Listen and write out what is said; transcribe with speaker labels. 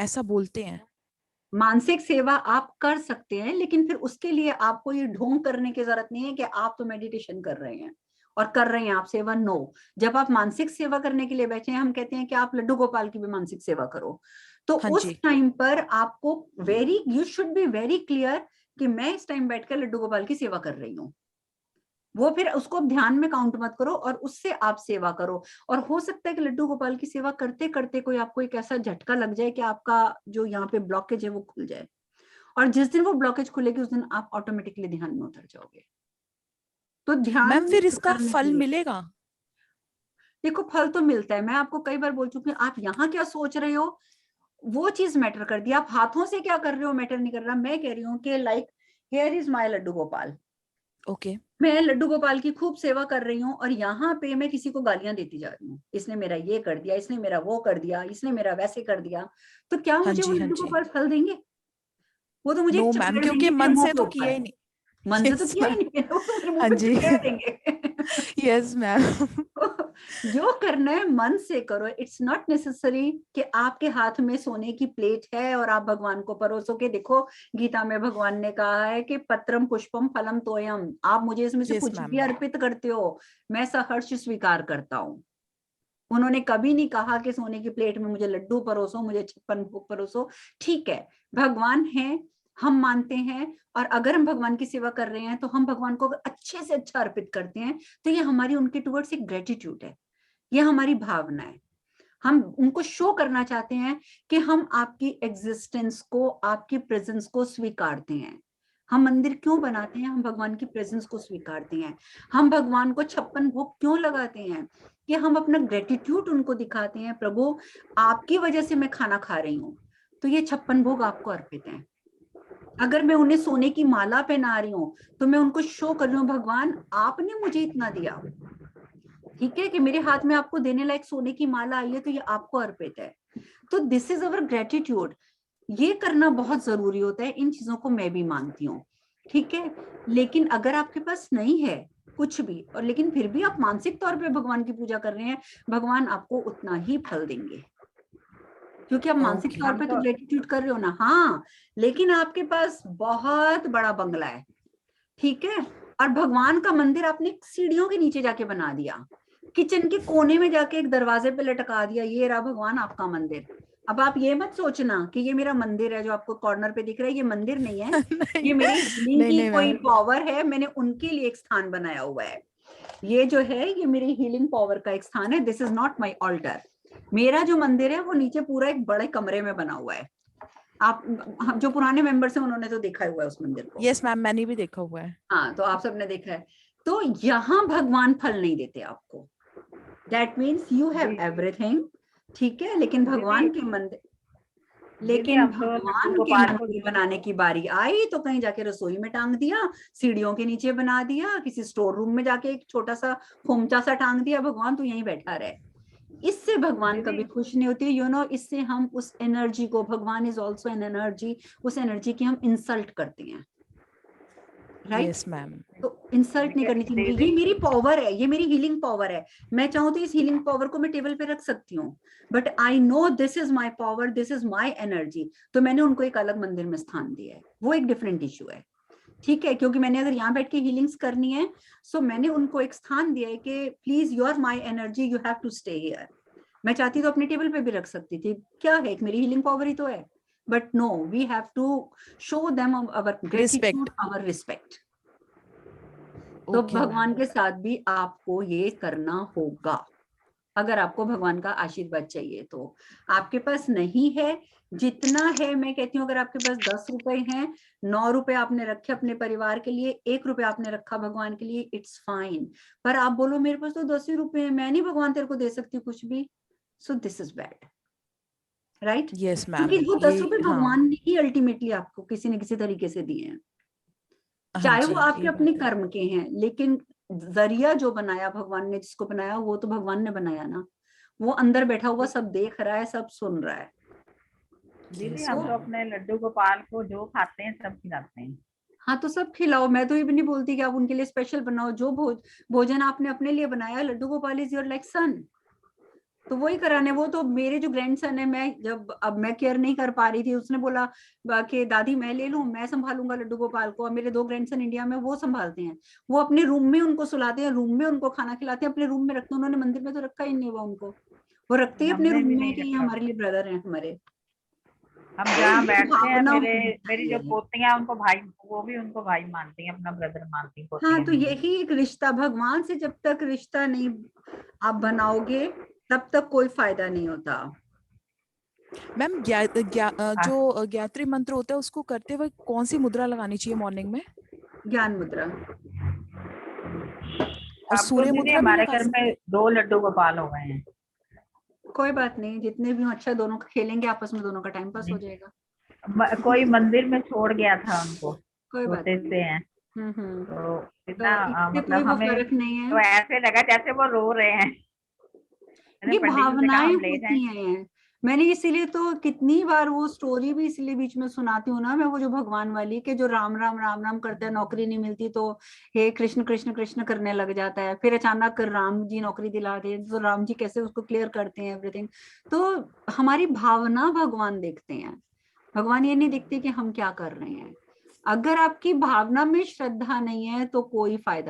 Speaker 1: ऐसा बोलते हैं।
Speaker 2: मानसिक सेवा आप कर सकते हैं, लेकिन फिर उसके लिए आपको ये ढोंग करने की जरूरत नहीं है कि आप तो मेडिटेशन कर रहे हैं और कर रहे हैं आप सेवा। नो, जब आप मानसिक सेवा करने के लिए बैठे हैं, हम कहते हैं कि आप लड्डू गोपाल की भी मानसिक सेवा करो, तो
Speaker 1: हाँ
Speaker 2: उस
Speaker 1: जी।
Speaker 2: टाइम पर आपको you should be very clear कि मैं इस टाइम बैठकर लड्डू गोपाल की सेवा कर रही हूँ। वो फिर उसको ध्यान में काउंट मत करो और उससे आप सेवा करो। और हो सकता है कि लड्डू गोपाल की सेवा करते करते कोई आपको एक ऐसा झटका लग जाए कि आपका जो यहाँ पे ब्लॉकेज है वो खुल जाए, और जिस दिन वो ब्लॉकेज खुलेगी उस दिन आप ऑटोमेटिकली ध्यान में उतर जाओगे। तो ध्यान
Speaker 1: मैम
Speaker 2: में
Speaker 1: फिर इसका
Speaker 2: उतरने के
Speaker 1: फल
Speaker 2: लिए
Speaker 1: मिलेगा?
Speaker 2: देखो, फल तो मिलता है। मैं आपको कई बार बोल चुकी हूँ, आप यहाँ क्या सोच रहे हो वो चीज मैटर कर दिया। आप हाथों से क्या कर रहे हो मैटर नहीं कर रहा। मैं कह रही हूँ कि like here is my Laddu Gopal,
Speaker 1: okay.
Speaker 2: मैं लड्डू गोपाल की खूब सेवा कर रही हूँ और यहाँ पे मैं किसी को गालियां देती जा रही हूँ, इसने मेरा ये कर दिया, इसने मेरा वो कर दिया, इसने मेरा वैसे कर दिया, तो क्या
Speaker 1: हाँ
Speaker 2: मुझे वो
Speaker 1: जी, हाँ
Speaker 2: लड्डू
Speaker 1: जी।
Speaker 2: गोपाल फल देंगे? वो तो मुझे
Speaker 1: नो
Speaker 2: एक
Speaker 1: मैम,
Speaker 2: चपेड़
Speaker 1: क्योंकि
Speaker 2: देंगे मेरे
Speaker 1: मन
Speaker 2: मुंह
Speaker 1: से
Speaker 2: के
Speaker 1: तो किया
Speaker 2: ऊपर।
Speaker 1: ही नहीं।
Speaker 2: मन से तो
Speaker 1: यस
Speaker 2: किया ही
Speaker 1: मैम।
Speaker 2: नहीं है, वो तो मेरे मुंह
Speaker 1: हाँ
Speaker 2: पे
Speaker 1: जी।
Speaker 2: चपेड़ देंगे।
Speaker 1: Yes ma'am.
Speaker 2: जो करना है मन से करो। इट्स नॉट नेसेसरी कि आपके हाथ में सोने की प्लेट है और आप भगवान को परोसो के देखो। गीता में भगवान ने कहा है कि पत्रम पुष्पम फलम तोयम, आप मुझे इसमें से
Speaker 1: यस
Speaker 2: कुछ भी
Speaker 1: मैम।
Speaker 2: अर्पित करते हो, मैं सहर्ष स्वीकार करता हूँ। उन्होंने कभी नहीं कहा कि सोने की प्लेट में मुझे लड्डू परोसो, मुझे छप्पन भोग परोसो। ठीक है, भगवान है, हम मानते हैं, और अगर हम भगवान की सेवा कर रहे हैं तो हम भगवान को अच्छे से अच्छा अर्पित करते हैं, तो ये हमारी उनके टुवर्ड्स एक ग्रेटिट्यूड है, ये हमारी भावना है। हम उनको शो करना चाहते हैं कि हम आपकी एग्जिस्टेंस को, आपकी प्रेजेंस को स्वीकारते हैं। हम मंदिर क्यों बनाते हैं? हम भगवान की प्रेजेंस को स्वीकारते हैं। हम भगवान को छप्पन भोग क्यों लगाते हैं? कि हम अपना ग्रेटिट्यूड उनको दिखाते हैं, प्रभु आपकी वजह से मैं खाना खा रही हूँ, तो ये छप्पन भोग आपको अर्पित हैं। अगर मैं उन्हें सोने की माला पहना रही हूँ तो मैं उनको शो कर रही हूँ, भगवान आपने मुझे इतना दिया, ठीक है, कि मेरे हाथ में आपको देने लायक सोने की माला आई है, तो ये आपको अर्पित है। तो दिस इज अवर ग्रेटिट्यूड। ये करना बहुत जरूरी होता है, इन चीजों को मैं भी मानती हूँ, ठीक है। लेकिन अगर आपके पास नहीं है कुछ भी, और लेकिन फिर भी आप मानसिक तौर पे भगवान की पूजा कर रहे हैं, भगवान आपको उतना ही फल देंगे, क्योंकि आप मानसिक
Speaker 1: ओके।
Speaker 2: तौर पे तो ग्रेटिट्यूड कर रहे हो ना। हाँ, लेकिन आपके पास बहुत बड़ा बंगला है, ठीक है, और भगवान का मंदिर आपने सीढ़ियों के नीचे जाके बना दिया, किचन के कोने में जाके एक दरवाजे पे लटका दिया, ये रहा भगवान आपका मंदिर। अब आप ये मत सोचना कि ये मेरा मंदिर है जो आपको कॉर्नर पे दिख रहा है, ये मंदिर नहीं है,
Speaker 1: नहीं
Speaker 2: ये मेरी हीलिंग
Speaker 1: नहीं
Speaker 2: की
Speaker 1: नहीं
Speaker 2: कोई
Speaker 1: मैम।
Speaker 2: पावर है, मैंने उनके लिए एक स्थान बनाया हुआ है। ये जो है ये मेरी हीलिंग पावर का एक स्थान है, this is not my altar. मेरा जो मंदिर है वो नीचे पूरा एक बड़े कमरे में बना हुआ है। आप जो पुराने मेंबर्स हैं उन्होंने तो देखा हुआ है उस मंदिर को।
Speaker 1: यस मैम, मैंने भी देखा हुआ है।
Speaker 2: हाँ, तो आप सबने देखा है। तो यहाँ भगवान फल नहीं देते आपको, that means you have
Speaker 3: the,
Speaker 2: everything, ठीक है, लेकिन
Speaker 3: दीदी
Speaker 2: भगवान के मंदिर,
Speaker 3: दीदी
Speaker 2: लेकिन
Speaker 3: हम तो लड्डू
Speaker 2: भगवान के
Speaker 3: गोपाल को
Speaker 2: मंदिर बनाने की बारी आई तो कहीं जाके रसोई में टांग दिया, सीढ़ियों के नीचे बना दिया, किसी स्टोर रूम में जाके एक छोटा सा खोमचा सा टांग दिया, भगवान तू यहीं बैठा रहे। इससे भगवान
Speaker 3: दीदी
Speaker 2: कभी खुश नहीं होती, यू नो, इससे हम उस एनर्जी को, भगवान इज ऑल्सो एन एनर्जी, उस एनर्जी की हम इंसल्ट करते हैं, राइट।
Speaker 1: Yes ma'am.
Speaker 2: तो इंसल्ट नहीं करनी चाहिए।
Speaker 3: दीदी
Speaker 2: ये मेरी पावर है, ये मेरी हीलिंग पावर है, मैं चाहूँ तो इस हीलिंग पावर को मैं टेबल पे रख सकती हूँ, but I know this is my power, this is my energy, तो मैंने उनको एक अलग मंदिर में स्थान दिया है, वो एक डिफरेंट इशू है, ठीक है। क्योंकि मैंने अगर यहाँ बैठ के हीलिंग्स करनी है, सो मैंने उनको एक स्थान दिया है कि please you are my energy, you have to stay here. मैं चाहती तो अपने टेबल पे भी रख सकती थी, क्या है, एक मेरी हीलिंग पावर ही तो है, but no, we have to show them our gratitude,
Speaker 1: respect.
Speaker 2: Our respect. तो
Speaker 1: ओके मैम।
Speaker 2: भगवान के साथ भी आपको ये करना होगा, अगर आपको भगवान का आशीर्वाद चाहिए तो। आपके पास नहीं है, जितना है, मैं कहती हूँ अगर आपके पास 10 रुपए हैं, 9 रुपए आपने रखे अपने परिवार के लिए, 1 रुपया आपने रखा भगवान के लिए, इट्स फाइन। पर आप बोलो मेरे पास तो 10 ही रुपए हैं, मैं नहीं भगवान तेरे को दे सकती कुछ भी, so this is bad, right.
Speaker 1: Yes
Speaker 2: क्योंकि
Speaker 1: मैम,
Speaker 2: वो
Speaker 1: ये
Speaker 2: 10 रुपए
Speaker 1: हाँ।
Speaker 2: भगवान ने ही अल्टीमेटली आपको किसी न किसी तरीके से दिए हैं,
Speaker 1: हाँ
Speaker 2: चाहे
Speaker 1: जी,
Speaker 2: वो आपके
Speaker 1: ये
Speaker 2: अपने
Speaker 1: बात है।
Speaker 2: कर्म के हैं, लेकिन जरिया जो बनाया भगवान ने, जिसको बनाया वो तो भगवान ने बनाया ना, वो अंदर बैठा हुआ सब देख रहा है, सब सुन रहा है।
Speaker 3: दीदी
Speaker 1: यस
Speaker 3: हम
Speaker 2: सो
Speaker 3: तो
Speaker 1: मैम।
Speaker 3: अपने लड्डू गोपाल को जो खाते हैं सब खिलाते हैं।
Speaker 2: हाँ, तो सब खिलाओ, मैं तो ये भी नहीं बोलती कि आप उनके लिए स्पेशल बनाओ, जो भोजन आपने अपने लिए बनाया, Laddu Gopal is your like son, तो वही कराने, वो तो मेरे जो ग्रैंडसन है, अब मैं केयर नहीं कर पा रही थी, उसने बोला कि दादी मैं ले लूं, मैं संभालूंगा लड्डू गोपाल को। और मेरे 2 ग्रैंडसन इंडिया में वो संभालते हैं, वो अपने रूम में उनको सुलाते हैं, रूम में उनको खाना खिलाते हैं, अपने रूम में रखते हैं। उन्होंने मंदिर में तो रखा ही नहीं हुआ उनको, वो रखते ही अपने
Speaker 3: हमने
Speaker 2: रूम
Speaker 3: भी
Speaker 2: में
Speaker 3: नहीं
Speaker 2: कि ये
Speaker 3: रखा
Speaker 2: हमारे
Speaker 3: हुआ।
Speaker 2: लिए ब्रदर हैं हमारे।
Speaker 3: हम
Speaker 2: तो
Speaker 3: जहाँ
Speaker 2: ये
Speaker 3: बैठते हैं,
Speaker 2: भावना
Speaker 3: मेरी जो
Speaker 2: है।
Speaker 3: पोतियां उनको भाई, वो भी उनको भाई मानती हैं, अपना ब्रदर मानती हैं
Speaker 2: हाँ,
Speaker 3: पोतियां
Speaker 2: तो
Speaker 3: मेरी।
Speaker 2: यही एक रिश्ता, भगवान से जब तक रिश्ता नहीं आप बनाओगे तब तक कोई फायदा नहीं होता।
Speaker 1: मैम जो गायत्री मंत्र होता है उसको करते वक्त कौन सी मुद्रा लगानी चाहिए मॉर्निंग में?
Speaker 2: ज्ञान मुद्रा।
Speaker 1: और
Speaker 3: अब तो
Speaker 1: सूर्य
Speaker 3: दीदी
Speaker 1: मुद्रा भी
Speaker 3: हमारे
Speaker 1: लगा
Speaker 3: घर
Speaker 1: सकते
Speaker 3: में
Speaker 1: हैं?
Speaker 3: 2 लड्डू गोपाल हो गए हैं।
Speaker 2: कोई बात नहीं, जितने भी हो अच्छा, दोनों का खेलेंगे आपस में, दोनों का टाइम पास हो जाएगा।
Speaker 3: कोई मंदिर में छोड़ गया था उनको,
Speaker 2: कोई बात
Speaker 3: छोटे
Speaker 2: नहीं।
Speaker 3: से हैं।
Speaker 2: हम्म।
Speaker 3: तो इतना
Speaker 2: तो इससे कोई
Speaker 3: मतलब
Speaker 2: वो
Speaker 3: हमें
Speaker 2: फर्क नहीं है।
Speaker 3: तो ऐसे लगा जैसे वो रो रहे हैं। मैंने
Speaker 2: ये
Speaker 3: पंडित जी से कहा
Speaker 2: भावनाएं
Speaker 3: हम ले जाएं।
Speaker 2: होती हैं। मैंने इसीलिए तो कितनी बार वो स्टोरी भी इसलिए बीच में सुनाती हूँ ना मैं, वो जो भगवान वाली के जो राम राम राम राम करता है, नौकरी नहीं मिलती तो हे कृष्ण कृष्ण कृष्ण करने लग जाता है, फिर अचानक राम जी नौकरी दिला दे तो राम जी कैसे उसको क्लियर करते हैं एवरीथिंग। तो हमारी भावना भगवान देखते हैं, भगवान ये नहीं देखते कि हम क्या कर रहे हैं। अगर आपकी भावना में श्रद्धा नहीं है तो कोई फायदा